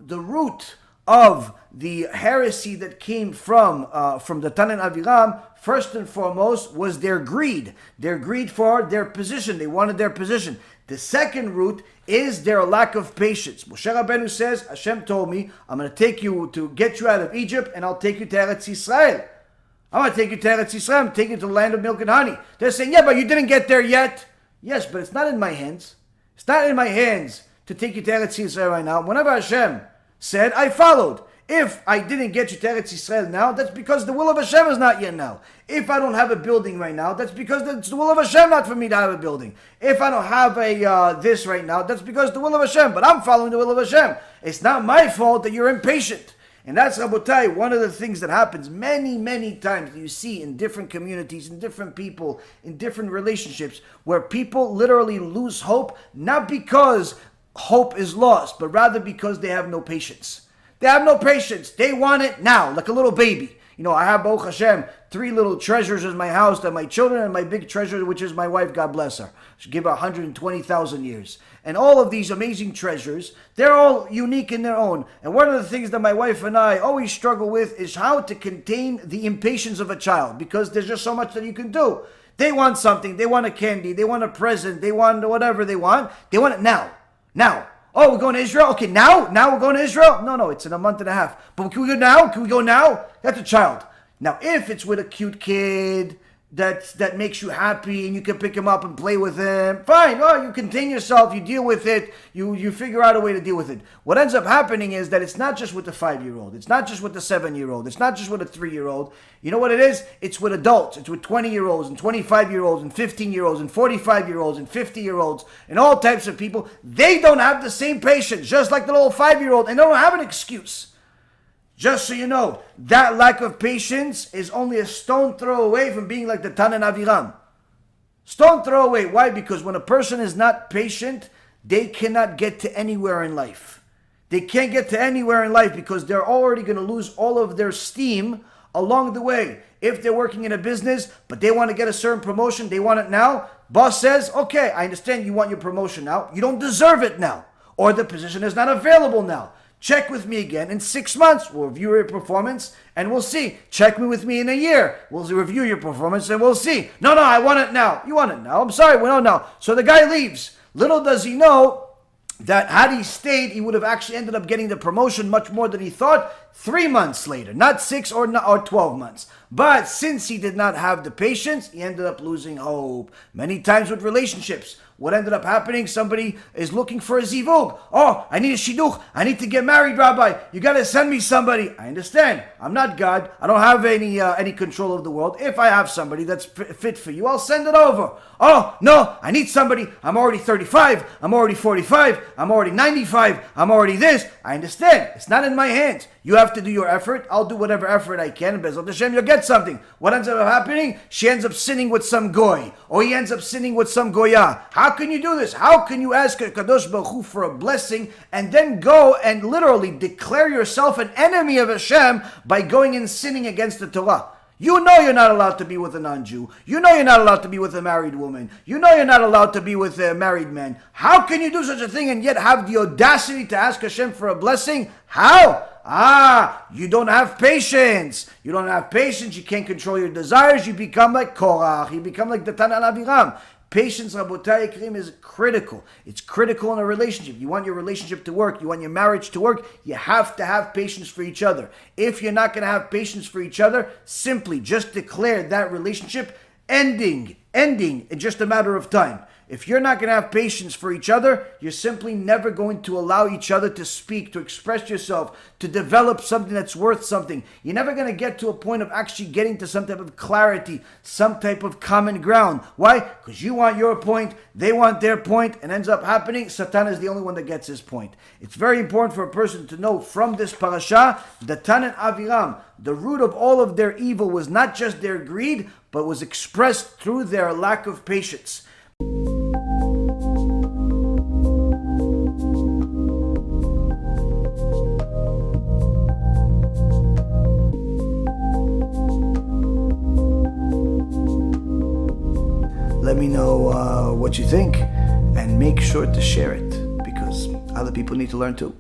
the root of the heresy that came from Datan and Aviram, first and foremost, was their greed for their position. They wanted their position. The second root is their lack of patience. Moshe Rabbeinu says, Hashem told me, I'm going to take you to get you out of Egypt, and I'll take you to Eretz Yisrael. I'm going to take you to Eretz Yisrael. I'm going to take you to the land of milk and honey. They're saying, yeah, but you didn't get there yet. Yes, but it's not in my hands. It's not in my hands to take you to Eretz Yisrael right now. Whenever Hashem said, I followed. If I didn't get you to Eretz Yisrael now, that's because the will of Hashem is not yet now. If I don't have a building right now, that's because it's the will of Hashem not for me to have a building. If I don't have a this right now, that's because the will of Hashem. But I'm following the will of Hashem. It's not my fault that you're impatient. And that's, Rabotai, one of the things that happens many, many times you see in different communities, in different people, in different relationships, where people literally lose hope, not because hope is lost, but rather because they have no patience. They have no patience. They want it now, like a little baby. You know, I have, Baruch Hashem, 3 little treasures in my house, that my children, and my big treasure, which is my wife, God bless her. She give her 120,000 years. And all of these amazing treasures, they're all unique in their own. And one of the things that my wife and I always struggle with is how to contain the impatience of a child, because there's just so much that you can do. They want something. They want a candy. They want a present. They want whatever they want. They want it now. Now. Oh, we're going to Israel? Okay, now we're going to Israel? No, it's in a month and a half. But can we go now? Can we go now? That's a child. Now, if it's with a cute kid that makes you happy and you can pick him up and play with him, fine. Oh, you contain yourself, you deal with it, you figure out a way to deal with it. What ends up happening is that it's not just with the 5-year-old, it's not just with the 7-year-old, it's not just with a 3-year-old. You know what it is? It's with adults. It's with 20-year-olds and 25-year-olds and 15-year-olds and 45-year-olds and 50-year-olds and all types of people. They don't have the same patience, just like the little 5-year-old, and they don't have an excuse. Just so you know, that lack of patience is only a stone throw away from being like the Datan and Aviram. Stone throw away. Why? Because when a person is not patient, they cannot get to anywhere in life. They can't get to anywhere in life because they're already going to lose all of their steam along the way. If they're working in a business, but they want to get a certain promotion, they want it now. Boss says, okay, I understand you want your promotion now. You don't deserve it now. Or the position is not available now. Check with me again in 6 months. We'll review your performance and we'll see. Check with me in a year. We'll review your performance and we'll see. No, I want it now. You want it now? I'm sorry, we don't know. So the guy leaves. Little does he know that had he stayed, he would have actually ended up getting the promotion much more than he thought 3 months later, not 6 or 12 months. But since he did not have the patience, he ended up losing hope. Many times with relationships, what ended up happening? Somebody is looking for a Zivug. Oh, I need a Shidduch. I need to get married, Rabbi. You got to send me somebody. I understand. I'm not God. I don't have any control of the world. If I have somebody that's fit for you, I'll send it over. Oh, no, I need somebody. I'm already 35. I'm already 45. I'm already 95. I'm already this. I understand. It's not in my hands. You have to do your effort. I'll do whatever effort I can. B'ezrat Hashem, you'll get something. What ends up happening? She ends up sinning with some goy. Or he ends up sinning with some goya. How can you do this? How can you ask HaKadosh Baruch Hu for a blessing and then go and literally declare yourself an enemy of Hashem by going and sinning against the Torah? You know you're not allowed to be with a non-Jew. You know you're not allowed to be with a married woman. You know you're not allowed to be with a married man. How can you do such a thing and yet have the audacity to ask Hashem for a blessing? How? You don't have patience. You don't have patience. You can't control your desires. You become like Korach. You become like Datan and Aviram. Patience, Rabotai Karim, is critical. It's critical in a relationship. You want your relationship to work. You want your marriage to work. You have to have patience for each other. If you're not going to have patience for each other, simply just declare that relationship ending in just a matter of time. If you're not going to have patience for each other, you're simply never going to allow each other to speak, to express yourself, to develop something that's worth something. You're never going to get to a point of actually getting to some type of clarity, some type of common ground. Why? Because you want your point, they want their point, and ends up happening, Satan is the only one that gets his point. It's very important for a person to know from this parasha, Datan and Aviram, the root of all of their evil was not just their greed, but was expressed through their lack of patience. Let me know what you think and make sure to share it because other people need to learn too.